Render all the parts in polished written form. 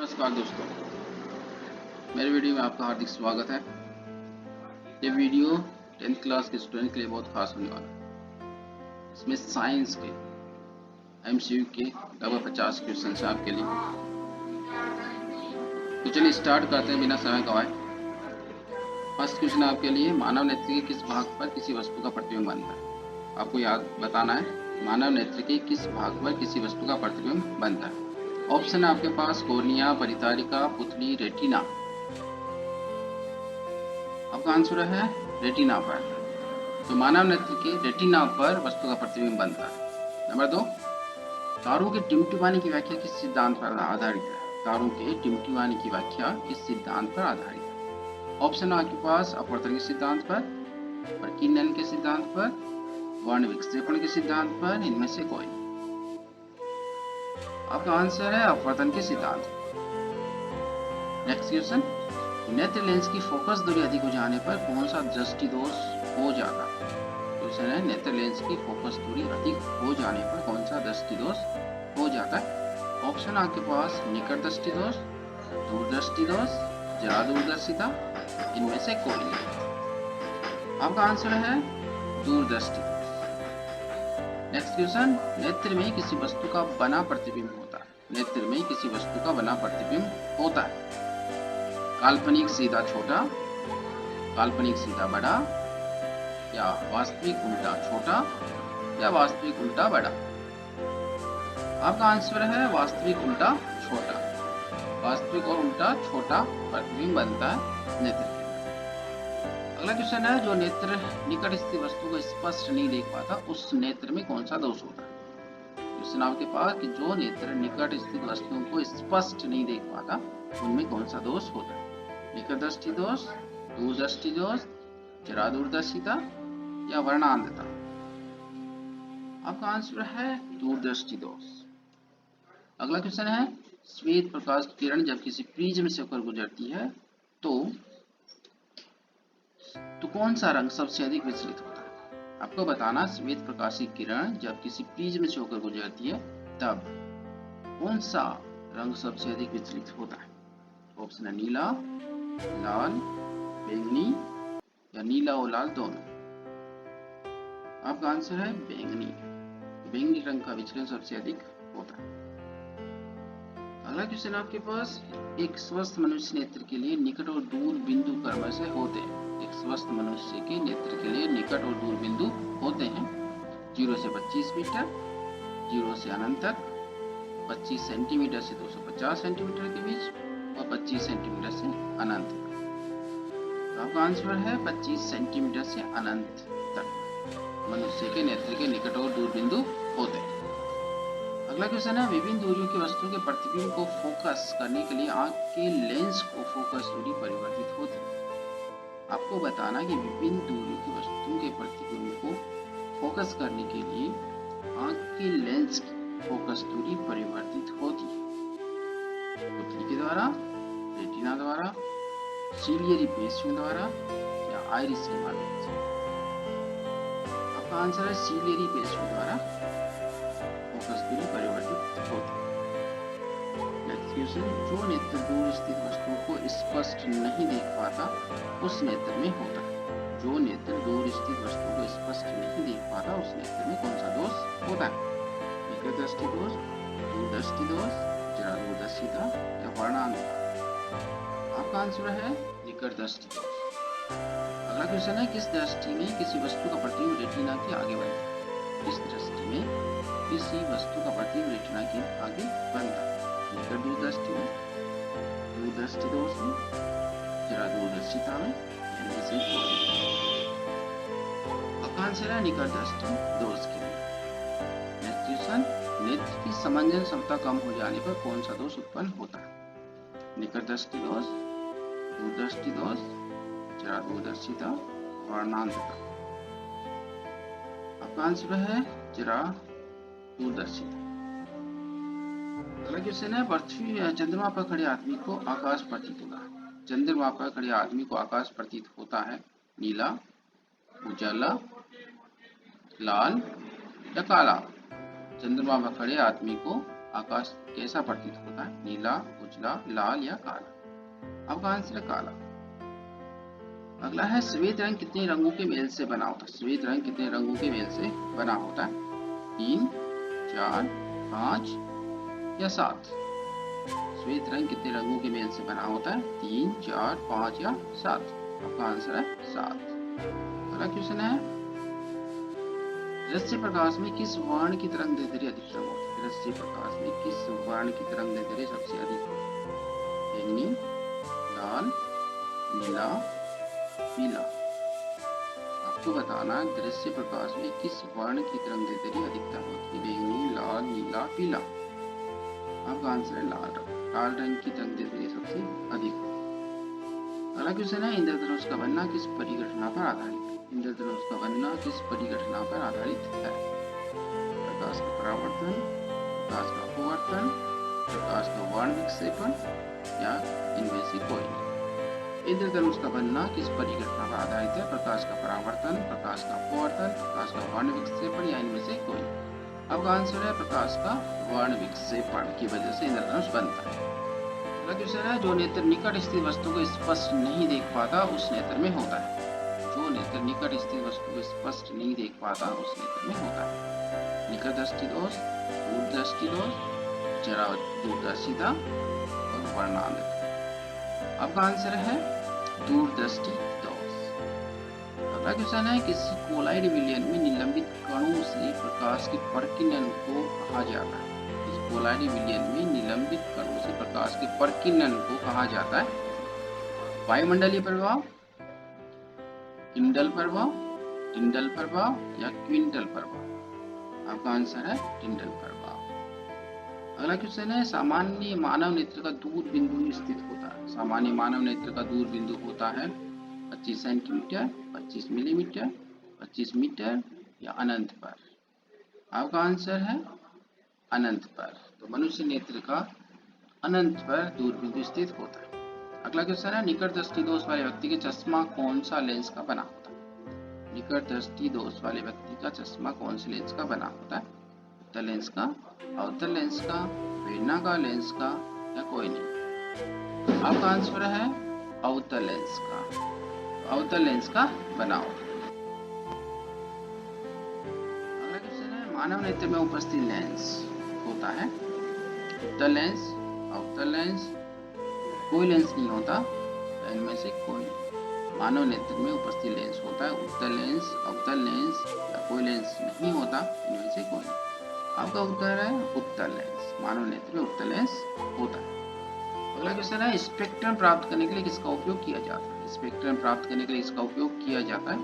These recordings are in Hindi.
नमस्कार दोस्तों, मेरे वीडियो में आपका हार्दिक स्वागत है। ये वीडियो 10th क्लास के स्टूडेंट के लिए बहुत खास होने वाला है। इसमें साइंस के एमसीक्यू के लगभग 50 क्वेश्चन है आपके लिए। तो चलिए स्टार्ट करते हैं बिना समय गवाए। फर्स्ट क्वेश्चन आपके लिए, मानव नेत्र के किस भाग पर किसी वस्तु का प्रतिबिंब बनता है? आपको याद बताना है, मानव नेत्र के किस भाग पर किसी वस्तु का प्रतिबिंब बनता है। ऑप्शन है आपके पास कोर्निया, परितारिका, पुतली, रेटिना। आपका आंसर है रेटिना पर। तो मानव नेत्र के रेटिना पर वस्तु का प्रतिबिंब बनता है। नंबर 2, तारों के टिमटिमाने की व्याख्या किस सिद्धांत पर आधारित है? तारों के टिमटिमाने की व्याख्या किस सिद्धांत पर आधारित है? ऑप्शन आपके पास अपवर्तन के सिद्धांत पर, प्रकीर्णन के सिद्धांत पर, वर्ण विक्षेपण के सिद्धांत पर, इनमें से कोई। आपका आंसर है अपवर्तन के सिद्धांत। नेक्स्ट क्वेश्चन, नेत्र लेंस की फोकस दूरी अधिक हो जाने पर कौन सा दृष्टि दोष हो जाता है? क्वेश्चन है, नेत्र लेंस की फोकस दूरी अधिक हो जाने पर कौन सा दृष्टि दोष हो जाता है? ऑप्शन आपके पास निकट दृष्टि दोष, दूरदृष्टि दोष, ज्यादा दूरदर्शिता, इनमें से कोई नहीं। आपका आंसर है दूरदृष्टि दोष। नेक्स्ट क्वेश्चन, नेत्र में किसी वस्तु का बना प्रतिबिंब होता है। नेत्र में किसी वस्तु का बना प्रतिबिंब होता है। काल्पनिक सीधा छोटा, काल्पनिक सीधा बड़ा, या वास्तविक उल्टा छोटा, या वास्तविक उल्टा बड़ा। आपका आंसर है वास्तविक उल्टा छोटा। वास्तविक और उल्टा छोटा प्रतिबिंब बनता है नेत्र के। अगला क्वेश्चन है, जो नेत्र निकट स्थित वस्तु को स्पष्ट नहीं देख पाता उस नेत्र में कौन सा दोष होता है? क्वेश्चन आपके पास कि जो नेत्र निकट स्थित वस्तुओं को स्पष्ट नहीं देख पाता उनमें कौन सा दोष होता है? निकट दृष्टि दोष, दूरदृष्टि दोष, जरा दूरदर्शिता, या वर्णांधता। आपका आंसर है दूरदृष्टि दोष। अगला क्वेश्चन है, श्वेत प्रकाश की किरण जब किसी प्रिज्म से होकर गुजरती है तो कौन सा रंग सबसे अधिक विचलित होता है? आपको बताना, श्वेत प्रकाश की किरण जब किसी प्रिज्म से होकर गुजरती है तब कौन सा रंग सबसे अधिक विचलित होता है? ऑप्शन है नीला, लाल, बैंगनी, या नीला और लाल दोनों। आपका आंसर है बैंगनी। बैंगनी रंग का विचलन सबसे अधिक होता है। अगला क्वेश्चन आपके पास, एक स्वस्थ मनुष्य नेत्र के लिए निकट और दूर बिंदु क्रमशः होते हैं। एक स्वस्थ मनुष्य के नेत्र के लिए निकट और दूर बिंदु होते हैं 0 से 25 मीटर, 0 से अनंत तक, 25 सेंटीमीटर से 250 सेंटीमीटर के बीच, और 25 सेंटीमीटर से अनंत तक। तो आपका आंसर है 25 सेंटीमीटर से अनंत तक मनुष्य के नेत्र के निकट और दूर बिंदु होते हैं। अगला क्वेश्चन है, विभिन्न दूरियों की वस्तु के प्रतिबिंब को फोकस करने के लिए आंख के लेंस को फोकस दूरी परिवर्तित होती है। आपको बताना कि विभिन्न दूरियों की वस्तुओं के प्रतिबिंब को फोकस करने के लिए आंख के लेंस की फोकस दूरी परिवर्तित होती है। पुतली के द्वारा, रेटिना द्वारा, सीलियरी पेशियों द्वारा, या आइरिस के माध्यम से। आपका आंसर है सीलियरी पेशियों द्वारा फोकस दूरी परिवर्तित होती है। नेक्स्ट क्वेश्चन, जो नेत्र दूर स्थित वस्तुओं को स्पष्ट नहीं देख पाता उस नेत्र में होता है। जो नेत्र दूर स्थित वस्तुओं को स्पष्ट नहीं देख पाता उस नेत्र में कौन सा दोष होता है? निकट दृष्टि दोष, दूरदृष्टि दोष, जरा दूरदर्शिता, या वर्णांधता। आपका आंसर है निकट दृष्टि दोष। अगला क्वेश्चन है, किस दृष्टि में किसी वस्तु का प्रतिबिंब रेटिना के आगे बनता है? किस दृष्टि में किसी वस्तु का प्रतिबिंब रेटिना के आगे बनता है? निकट दूरदृष्टि में, दूरदृष्टि दोष में, जरा दूरदर्शिता में, इनमें से कोई। आपका आंसर है निकट दृष्टि दोष के लिए। नेक्स्ट क्वेश्चन, नेत्र की समंजन क्षमता कम हो जाने पर कौन सा दोष उत्पन्न होता है? निकट दृष्टि दोष, दूरदृष्टि दोष, जरा दूरदर्शिता, वर्णांधता। आपका आंसर है जरा दूरदर्शिता। अगला क्वेश्चन है, पृथ्वी या चंद्रमा पर खड़े आदमी को आकाश प्रतीत होता है। चंद्रमा पर खड़े आदमी को आकाश प्रतीत होता है नीला, उजाला, लाल, या काला। चंद्रमा पर खड़े आदमी को आकाश कैसा प्रतीत होता है? नीला, उजला, लाल या काला। आपका आंसर है काला। अगला है श्वेत रंग कितने रंगों के मेल से बना होता है? श्वेत रंग कितने रंगों के मेल से बना होता है? 3, 4, 5 या 7? श्वेत रंग कितने रंगों के मेल से बना होता है? 3, 4, 5 या 7? आपका आंसर है 7। अगला क्वेश्चन है दृश्य प्रकाश में किस वर्ण की तरंग दैर्ध्य अधिकतम होती है? दृश्य प्रकाश में किस वर्ण की तरंग दैर्ध्य सबसे अधिक होती है? बैंगनी, लाल, नीला, पीला। आपको बताना दृश्य प्रकाश में किस वर्ण की तरंग दैर्ध्य अधिकतम होती है? बैंगनी, लाल, नीला, पीला। आपका आंसर है लाल रंग। लाल रंग की तरंग दैर्ध्य सबसे अधिक होती है। अगला क्वेश्चन है इंद्रधनुष का बनना किस परिघटना पर आधारित है? इंद्रधनुष का बनना किस परिघटना पर आधारित है? प्रकाश का परावर्तन, प्रकाश का अपवर्तन, प्रकाश का वर्ण विक्षेपण या इनमें से कोई नहीं? इंद्रधनुष का बनना किस परिघटना पर आधारित है? प्रकाश का परावर्तन, प्रकाश का अपवर्तन, प्रकाश का वर्ण विक्षेपण या इनमें से कोई? आपका आंसर है प्रकाश का वर्ण विक्षेपण की वजह से इंद्रधनुष बनता है। अगला क्वेश्चन है जो नेत्र निकट स्थित वस्तु को स्पष्ट नहीं देख पाता उस नेत्र में होता है? जो नेत्र निकट स्थित वस्तु को स्पष्ट नहीं देख पाता उस नेत्र में होता है? निकट दृष्टि दोष, दूर दृष्टि दोष, जरा दूरदर्शिता और वर्णांध। आपका आंसर है दूरदृष्टि दोष। अगला क्वेश्चन है किसी कोलाइड विलयन में निलंबित कणों से प्रकाश के प्रकीर्णन को कहा जाता है? इस कोलाइड विलयन में निलंबित कणों से प्रकाश के प्रकीर्णन को कहा जाता है? वायुमंडलीय प्रभाव, किंडल प्रभाव, टिंडल प्रभाव या क्विंटल प्रभाव? आपका आंसर है टिंडल प्रभाव। अगला क्वेश्चन है सामान्य मानव नेत्र का दूर बिंदु स्थित होता है? सामान्य मानव नेत्र का दूर बिंदु होता है 25 सेंटीमीटर, 25 मिलीमीटर, 25 मीटर या अनंत पर? आपका आंसर है अनंत पर। तो मनुष्य नेत्र का अनंत पर दूर बिंदु स्थित होता है। अगला क्वेश्चन है निकट दृष्टि दोष वाले व्यक्ति के चश्मा कौन सा लेंस का बना होता है? निकट दृष्टि दोष वाले व्यक्ति का चश्मा कौन से लेंस का बना होता है? उत्तल लेंस का, अवतल लेंस का, बेलनाकार लेंस का या कोई नहीं? आपका आंसर है अवतल लेंस का। अवतल लेंस का बना होता है। अगला क्वेश्चन है मानव नेत्र में उपस्थित लेंस होता है उत्तल लेंस, अवतल लेंस, कोई लेंस नहीं होता, इनमें से कोई नहीं। मानव नेत्र में उपस्थित लेंस होता है उत्तल लेंस, अवतल लेंस या कोई लेंस नहीं होता, इनमें से कोई नहीं। आपका उत्तर है उत्तल लेंस। मानव नेत्र में उत्तल लेंस होता है। अगला क्वेश्चन है स्पेक्ट्रम प्राप्त करने के लिए किसका उपयोग किया जाता है? स्पेक्ट्रम प्राप्त करने के लिए इसका उपयोग किया जाता है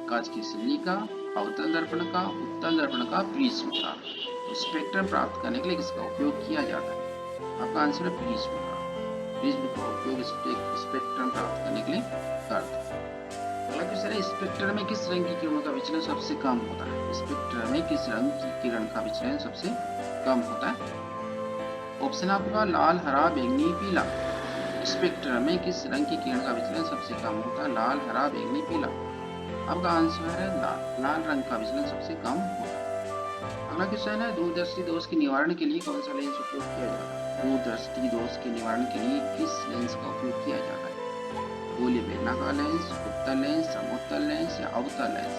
कांच की सिल्ली का, अवतल दर्पण का, उत्तल दर्पण का, प्रिज्म का। स्पेक्ट्रम प्राप्त करने के लिए किसका उपयोग किया जाता है? आपका आंसर है प्रिज्म का। प्रिज्म का उपयोग स्पेक्ट्रम प्राप्त करने के लिए करते हैं। अगला क्वेश्चन है स्पेक्ट्रम में किस रंग की किरणों का विचलन सबसे कम होता है? स्पेक्ट्रम में किस रंग की किरण का विचलन सबसे कम होता है? ऑप्शन आपका लाल, हरा, बैंगनी, पीला। स्पेक्ट्रम में किस रंग की किरण का विचलन सबसे कम होता है? लाल, हरा, बैंगनी, पीला। आपका आंसर है लाल। लाल रंग का विचलन सबसे कम होता है। अगला क्वेश्चन है दूरदृष्टि दोष के निवारण के लिए कौन सा लेंस उपयोग किया जाता है? दूरदृष्टि दोष के निवारण के लिए किस लेंस का उपयोग किया जाता है? गोलीय बेलनाकार लेंस, उत्तल लेंस, समोत्तल लेंस या अवतल लेंस?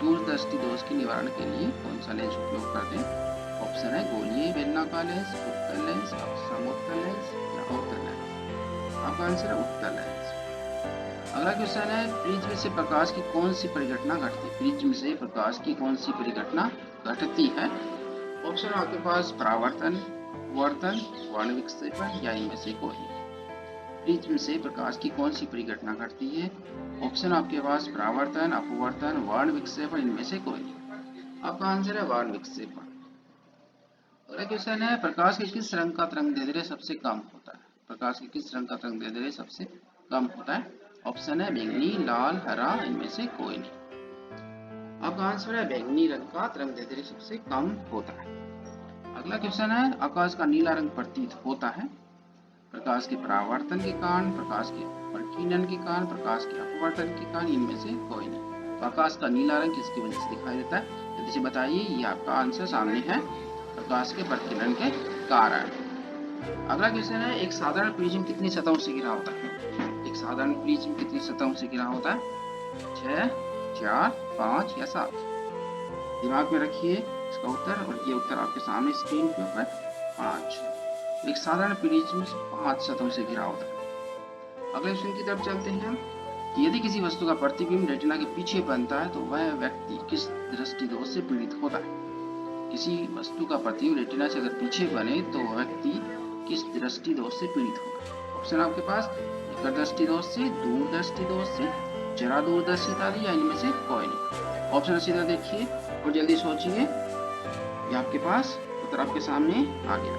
दूरदृष्टि दोष के निवारण के लिए कौन सा लेंस उपयोग करते हैं? ऑप्शन है गोलीय बेलनाकार लेंस, उत्तल लेंस, समोत्तल लेंस या अवतल लेंस। आपका आंसर है उत्तल लेंस। अगला क्वेश्चन है प्रिज्म से प्रकाश की कौन सी परिघटना घटती है? प्रिज्म से प्रकाश की कौन सी परिघटना घटती है? ऑप्शन आपके पास परावर्तन, अपवर्तन, वर्ण विक्षेपण या इनमें से कोई? प्रिज्म से प्रकाश की कौन सी परिघटना घटती है? ऑप्शन आपके पास परावर्तन, अपवर्तन, वर्ण विक्षेपण, इनमें से कोई नहीं। आपका आंसर है वर्ण विक्षेपण। अगला क्वेश्चन है प्रकाश के किस रंग का तरंग दैर्ध्य सबसे कम होता है? प्रकाश के किस रंग का तरंग दैर्ध्य सबसे कम होता है? ऑप्शन है बैंगनी, लाल, हरा, इनमें से कोई नहीं। आपका आंसर है बैंगनी रंग का तरंग दैर्ध्य सबसे कम होता है। अगला क्वेश्चन है आकाश का नीला रंग प्रतीत होता है प्रकाश के परावर्तन के कारण, प्रकाश के प्रकीर्णन के कारण, प्रकाश के अपवर्तन के कारण, इनमें से कोई नहीं। तो आकाश का नीला रंग किसकी वजह से दिखाई देता है? जल्दी से बताइए। ये आपका आंसर सामने है प्रकाश के प्रकीर्णन के कारण। अगला क्वेश्चन है, एक साधारण प्रिज्म कितनी सतहों से घिरा होता है? एक साधारण प्रिज्म कितनी सतहों से घिरा होता है? 6, 4, 5 या 7? दिमाग में रखिए इसका उत्तर, और ये उत्तर आपके सामने स्क्रीन के ऊपर 5। एक साधारण प्रिज्म 5 सतहों से घिरा होता है। अगले क्वेश्चन की तरफ चलते हैं कि यदि किसी वस्तु का प्रतिबिंब रेटिना के पीछे बनता है तो वह व्यक्ति किस दृष्टि दोष से पीड़ित होता है? किसी वस्तु का प्रतिबिंब रेटिना से अगर पीछे बने तो व्यक्ति किस दृष्टि दोष से पीड़ित होगा? ऑप्शन आपके पास निकट दृष्टि दोष से, दूर दृष्टि दोष से, जरा दूरदर्शिता या इनमें से कोई नहीं। ऑप्शन सीधा देखिए और जल्दी सोचिए। ये आपके पास उत्तर आपके सामने आ गया,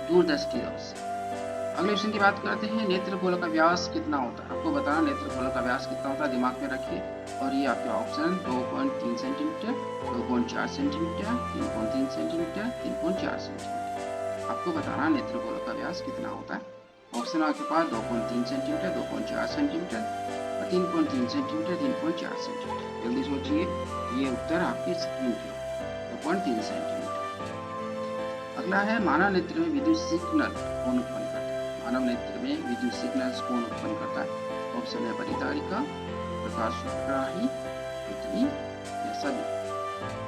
दूरदृष्टि दोष। अगले क्वेश्चन की बात करते हैं, नेत्र गोलक का व्यास कितना होता है? आपको बताना नेत्र गोलक का व्यास कितना होता है, दिमाग में रखिए। और ये आपके option 2.3 centimetre, 2.4 centimetre, 3.3 centimetre, 3.4 centimetre. आपको बताना नेत्र गोलक का व्यास कितना होता है। ऑप्शन आपके पास 2.3 सेंटीमीटर, 2.4 सेंटीमीटर, 3.3 सेंटीमीटर, 3.4 सेंटीमीटर। जल्दी सोचिए, ये उत्तर आपके स्क्रीन पे 2.3 सेंटीमीटर। अगला है, मानव नेत्र में विद्युत सिग्नल कौन उत्पन्न करता है? मानव नेत्र में विद्युत सिग्नल कौन उत्पन्न करता है? ऑप्शन है परितारिका, प्रकाश सुग्राही, पुतली या सभी।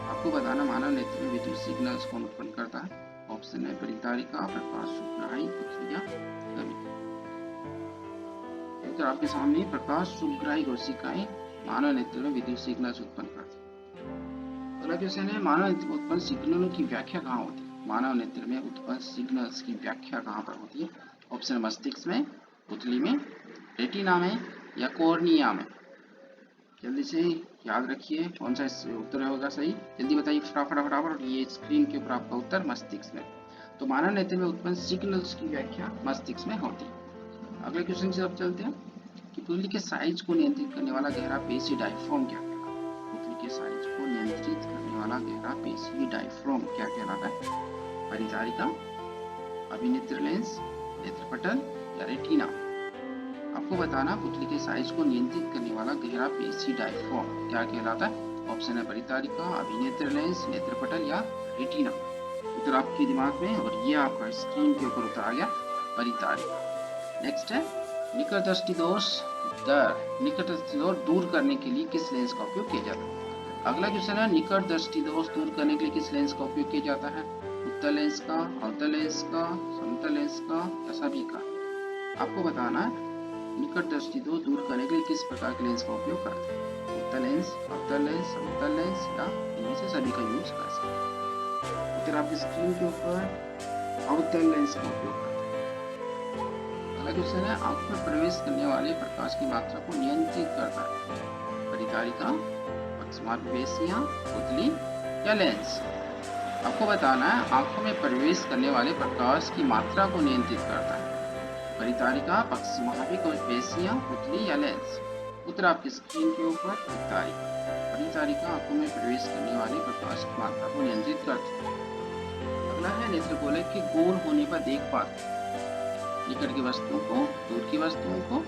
आपको बताना मानव नेत्र में विद्युत सिग्नल कौन उत्पन्न करता है। ऑप्शन है परितारिका, प्रकाश सुग्राही, पुतली या सभी। उत्तर आपके सामने, प्रकाश सुग्राही कोशिकाएं मानव नेत्र में विद्युत सिग्नल उत्पन्न करती है। अगला क्वेश्चन है, मानव नेत्र में उत्पन्न सिग्नलों की व्याख्या कहाँ होती है? मानव नेत्र में उत्पन्न सिग्नल्स की व्याख्या कहाँ पर होती है? ऑप्शन मस्तिष्क में, पुतली में, रेटिना में या कॉर्निया में? जल्दी से याद रखिए कौन सा उत्तर होगा सही, जल्दी बताइए फटाफट। ये स्क्रीन के ऊपर आपका उत्तर मस्तिष्क में। तो मानव नेत्र में उत्पन्न सिग्नल्स की व्याख्या मस्तिष्क में होती है। अगले क्वेश्चन की तरफ चलते हैं कि पुतली के साइज को नियंत्रित करने वाला गहरा पेशी डायफ्राम क्या कहलाता है? पुतली के साइज को नियंत्रित करने वाला गहरा पेशी डायफ्राम क्या कहलाता है? परिचारिका, अभिनेत्र लेंस, नेत्रपटल या रेटिना? आपको बताना पुतली के साइज को नियंत्रित करने वाला गहरा पेशी डायफ्राम क्या कहलाता है? ऑप्शन है परिचारिका, अभिनेत्र लेंस, नेत्रपटल या रेटिना। उत्तर आपके दिमाग में, और ये आपका स्क्रीन के ऊपर उत्तर आ गया, परिचारिका। नेक्स्ट है, निकट दृष्टि दोष दूर करने के लिए किस लेंस का उपयोग किया जाता है? अगला क्वेश्चन है, निकट दृष्टि दोष दूर करने के लिए किस लेंस का उपयोग किया जाता है? उत्तल लेंस का, अवतल लेंस का, समतल लेंस का या सभी का? आपको बताना है निकट दृष्टि दोष दूर करने के लिए किस प्रकार के लेंस का उपयोग करते हैं? उत्तल लेंस, अवतल लेंस, समतल लेंस या इनमें से सभी का यूज कर सकते हैं। उत्तर आपकी स्क्रीन के ऊपर अवतल लेंस का उपयोग करते हैं। अगला क्वेश्चन है, आंख में प्रवेश करने वाले प्रकाश की मात्रा को नियंत्रित करता है? परिचारिका, पक्षमार्गपेशियां, पुतली या लेंस? आपको बताना है आंखों में प्रवेश करने वाले प्रकाश की मात्रा को नियंत्रित करता है? परिचारिका, पक्षमार्गपेशियां, पुतली या लेंस? उत्तर आपकी स्क्रीन के ऊपर परिचारिका आंखों में प्रवेश करने वाले प्रकाश की मात्रा को नियंत्रित करती है। अगला है, नेत्र गोलक के गोल होने पर देख पाते निकट की वस्तुओं को, दूर की वस्तुओं को,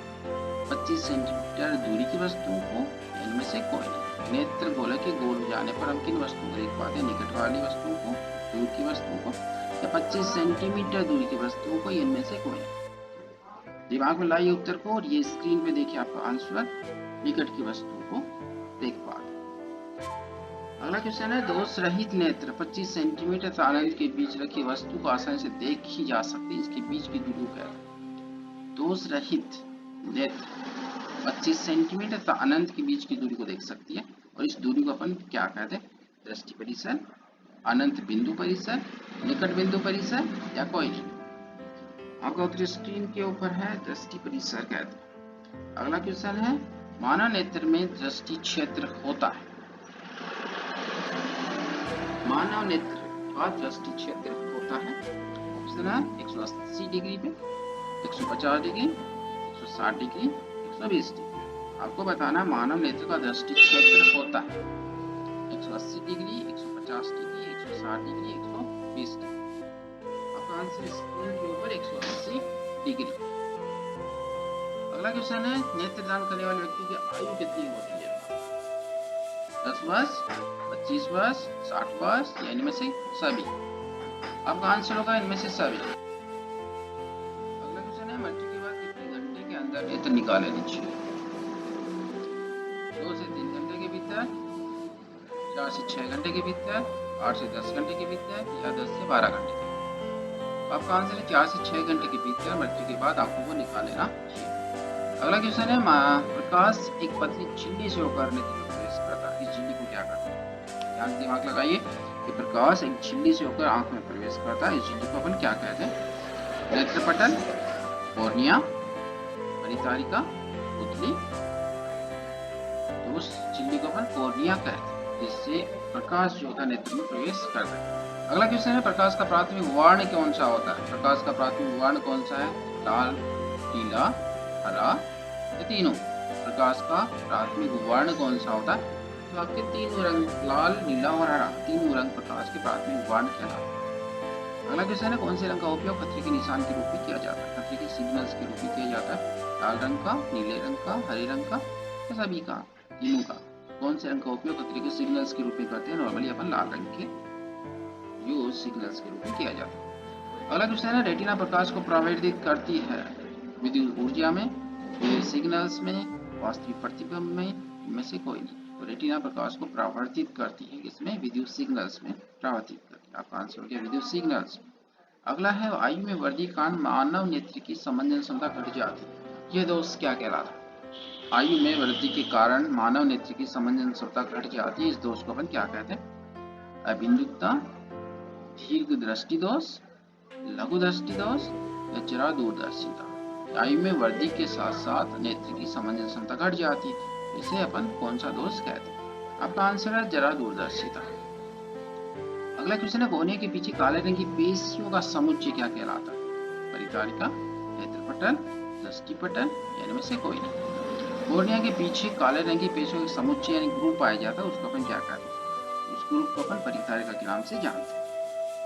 25 सेंटीमीटर दूरी की वस्तुओं को, इनमें से कोई नहीं। नेत्र गोलक के गोल हो जाने पर हम किन वस्तुओं को देख पाते हैं? निकट वाली वस्तुओं को, दूर की वस्तुओं को या 25 सेंटीमीटर दूरी की वस्तुओं को, इनमें से कोई नहीं। दिमाग में लाइए उत्तर को, और ये स्क्रीन पे देखिए आपका आंसर, निकट की वस्तुओं को देख पाते। अगला क्वेश्चन है, दोष रहित नेत्र 25 सेंटीमीटर तथा अनंत के बीच रखी वस्तु को आसानी से देखी जा सकती है, इसके बीच की दूरी क्या है? दोष रहित नेत्र 25 सेंटीमीटर तथा अनंत के बीच की दूरी को देख सकती है, और इस दूरी को अपन क्या कहते हैं? दृष्टि परिसर, अनंत बिंदु परिसर, निकट बिंदु परिसर या कोई नहीं? आपका उत्तर स्क्रीन के ऊपर है, दृष्टि परिसर कहते हैं। अगला क्वेश्चन है, मानव नेत्र में दृष्टि क्षेत्र होता है? मानव नेत्र का दृष्टि क्षेत्र होता है? ऑप्शन है 180 डिग्री पे, 150 डिग्री, 160 डिग्री, 120 डिग्री। आपको बताना मानव नेत्र का दृष्टि क्षेत्र होता है 180 डिग्री, 150 डिग्री, 160 डिग्री, 120 डिग्री। आपका आंसर स्क्रीन के ऊपर 180 डिग्री। अगला क्वेश्चन है, नेत्रदान करने वाले व्यक्ति की आयु कितनी होती है? 10 वर्ष, 25 वर्ष, 60 वर्ष या इनमें से सभी? आपका आंसर होगा इनमें से सभी। अगला क्वेश्चन है मृत्यु के बाद कितने घंटे के अंदर नेत्र निकाल लेनी चाहिए? 2 से 3 घंटे के भीतर, 4 से 6 घंटे के भीतर, 8 से 10 घंटे के भीतर या 10 से 12 घंटे के भीतर। आपका आंसर है 4 से 6 घंटे के भीतर मृत्यु के बाद आंखों को निकाल लेना चाहिए। अगला क्वेश्चन है प्रकाश एक पतली झिल्ली से होकर नेत्र में प्रवेश करता है, इस झिल्ली को क्या कहते हैं? ध्यान से दिमाग लगाइए कि प्रकाश एक झिल्ली से होकर आंख में प्रवेश करता है, इस झिल्ली को अपन क्या कहते हैं? नेत्रपटल, कॉर्निया, परितारिका, पुतली। तो उस झिल्ली को अपन कॉर्निया कहते हैं, जिससे प्रकाश जो होता है नेत्र में प्रवेश करता है। अगला क्वेश्चन है प्रकाश का प्राथमिक वर्ण कौन सा होता है? प्रकाश का प्राथमिक वर्ण कौन सा है? लाल, नीला, हरा या तीनों? प्रकाश का प्राथमिक वर्ण कौन सा होता है? तो आपके तीनों रंग, लाल, नीला और हरा, तीनों रंग प्रकाश के प्राथमिक वर्ण कहलाते हैं। अगला क्वेश्चन है कौन से रंग का उपयोग खतरे के निशान के रूप में किया जाता है? खतरे के सिग्नल्स के रूप में किया जाता है। लाल रंग का, नीले रंग का, हरे रंग का या सभी का, तीनों का? कौन से रंग का उपयोग खतरे के सिग्नल्स के रूप में करते हैं? नॉर्मली अपन लाल रंग के यूज सिग्नल्स के रूप में किया जाता है। अगला क्वेश्चन है रेटिना प्रकाश को प्रवर्धित करती है विद्युत ऊर्जा में, सिग्नल्स में, वास्तविक प्रतिबिंब में, इनमें से कोई नहीं। तो रेटिना प्रकाश को प्रवर्धित करती है किसमें? विद्युत सिग्नल्स में प्रवर्धित करती है। आपका आंसर हो गया विद्युत सिग्नल्स। अगला है आयु में वृद्धि के कारण मानव नेत्र की संवेदन क्षमता घट जाती है, यह दोष क्या कहलाता है? आयु में वृद्धि के कारण मानव नेत्र की संवेदन क्षमता घट जाती है, इस दोष को अपन क्या कहते हैं? अबिंदुता, दीर्घ दृष्टि दोष, लघु दृष्टि दोष या जरा दूरदर्शिता। आयु में वृद्धि के साथ साथ नेत्र की संवेदन क्षमता घट जाती है, इसे अपन कौन सा दोष कहते हैं? आपका आंसर है जरा दूरदर्शिता। अगला क्वेश्चन है कोने के पीछे काले रंग की पेशियों का समुच्चय क्या कहलाता है? परितारिका, नेत्रपटल, दृष्टिपटल या इनमें से कोई नहीं। कोर्निया के पीछे काले रंग की पेशियों का समुच्चय यानी ग्रुप पाया जाता है, उसको अपन क्या कहते हैं? उस ग्रुप को अपन परितारिका के नाम से जानते हैं।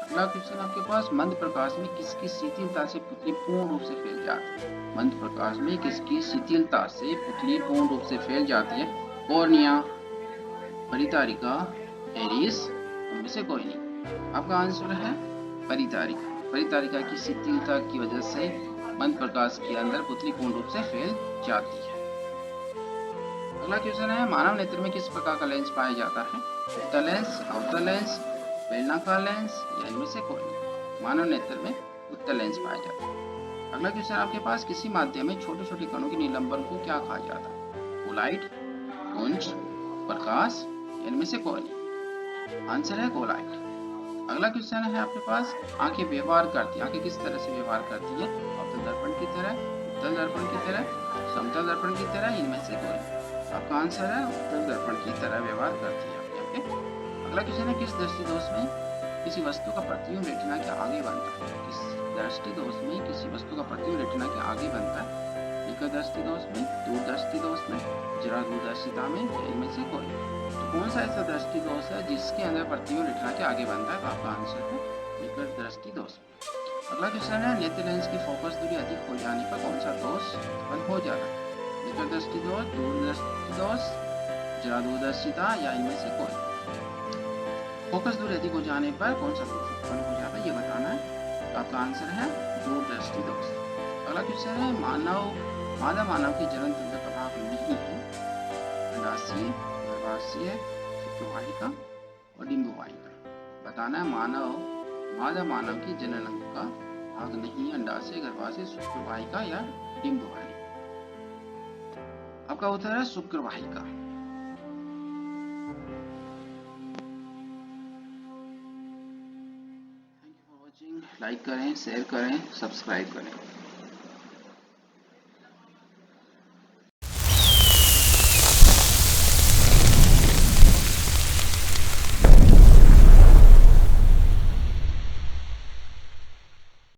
अगला क्वेश्चन आपके पास मंद प्रकाश में किसकी शिथिलता से पुतली पूर्ण रूप से फैल जाती है? मंद प्रकाश में किसकी शिथिलता से पुतली पूर्ण रूप से फैल जाती है? कॉर्निया, परितारिका, एरिस, उनमें से कोई नहीं। आपका आंसर है परितारिका। परितारिका की शिथिलता की वजह से मंद प्रकाश के अंदर पुतली पूर्ण रूप से फैल जाती है। अगला क्वेश्चन है मानव नेत्र में किस प्रकार का लेंस पाया जाता है? उत्तल लेंस, अवतल लेंस, बेलनाकार लेंस या इनमें से कोई नहीं। मानव नेत्र में उत्तल लेंस पाया जाता है। अगला क्वेश्चन आपके पास किसी माध्यम में छोटे छोटे कणों के निलंबन को क्या कहा जाता है? कोलाइट, पुंज, प्रकाश या इनमें से कोई नहीं। आंसर है कोलाइट। अगला क्वेश्चन है आपके पास आंखें व्यवहार करती है, आंखें किस तरह से व्यवहार करती है? अवतल दर्पण की तरह, उत्तल दर्पण की तरह, समतल दर्पण की तरह, इनमें से कोई। आपका आंसर है उत्तल दर्पण की तरह व्यवहार करती है आपकी आंखें। अगला क्वेश्चन है किस दृष्टि दोष में किसी वस्तु का प्रतिबिंब रेटिना के आगे बनता है? किस दृष्टि दोष में किसी वस्तु का प्रतिबिंब रेटिना के आगे बनता है? निकट दृष्टि दोष में, दूरदृष्टि दोष में, जरा दूरदर्शिता में या इनमें से कोई। तो कौन सा ऐसा दृष्टि दोष है जिसके अंदर प्रतिबिंब रेटिना के आगे बनता है? तो आपका आंसर है निकट दृष्टि दोष। अगला क्वेश्चन है नेत्र लेंस की फोकस दूरी अधिक हो जाने पर कौन सा दोष उत्पन्न हो जाता है? निकट दृष्टि दोष, दूरदृष्टि दोष, जरा दूरदर्शिता या इनमें से कोई। फोकस दूरी अधिक हो जाने पर कौन सा दोष उत्पन्न हो जाता है, ये बताना है। तो आपका आंसर है दूरदृष्टि दोष। अगला क्वेश्चन है मानव के जनन तंत्र का भाग नहीं है? अंडाशय, गर्भाशय, शुक्रवाहिका और डिंबवाहिका। बताना है मानव की जनन अंग का भाग नहीं है अंडाशय, गर्भाशय, शुक्रवाहिका या डिंबवाहिका। आपका उत्तर है शुक्रवाहिका। Thank you for watching. Like करें, शेयर करें, सब्सक्राइब करें।